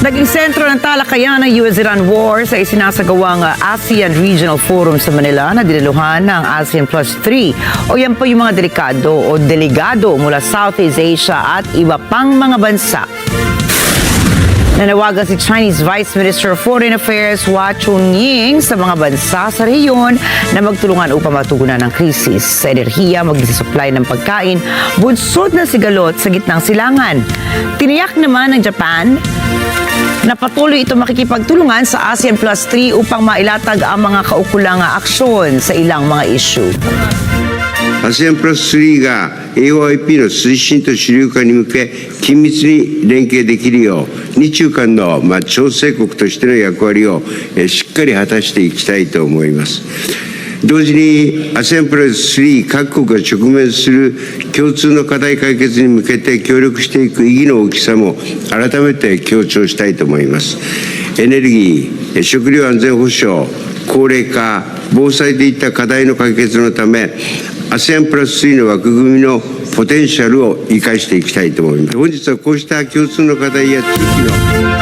Naging sentro ng talakayan ng US-Iran War sa isinasagawang ASEAN Regional Forum sa Manila na dinaluhan ng ASEAN Plus 3 o yan po yung mga delikado o delegado mula Southeast Asia at iba pang mga bansa. Nanawagan si Chinese Vice Minister of Foreign Affairs Hua Chunying sa mga bansa sa rehiyon na magtulungan upang matugunan ang krisis sa enerhiya, mag-supply ng pagkain, bunsod na sigalot sa gitnang silangan. Tiniyak naman ng Japan na patuloy ito makikipagtulungan sa ASEAN Plus 3 upang mailatag ang mga kaukulang aksyon sa ilang mga issue. ASEAN プラス3が AOIP の推進と主流化に向け緊密に連携できるよう日中間の調整国としての役割をしっかり果たしていきたいと思います。同時に ASEAN プラス3各国が直面する共通の課題解決に向けて協力していく意義の大きさも改めて強調したいと思います。エネルギー、食料安全保障、高齢化、防災といった課題の解決のためASEAN プラス3の枠組みのポテンシャルを生かしていきたいと思います。本日はこうした共通の課題や地域の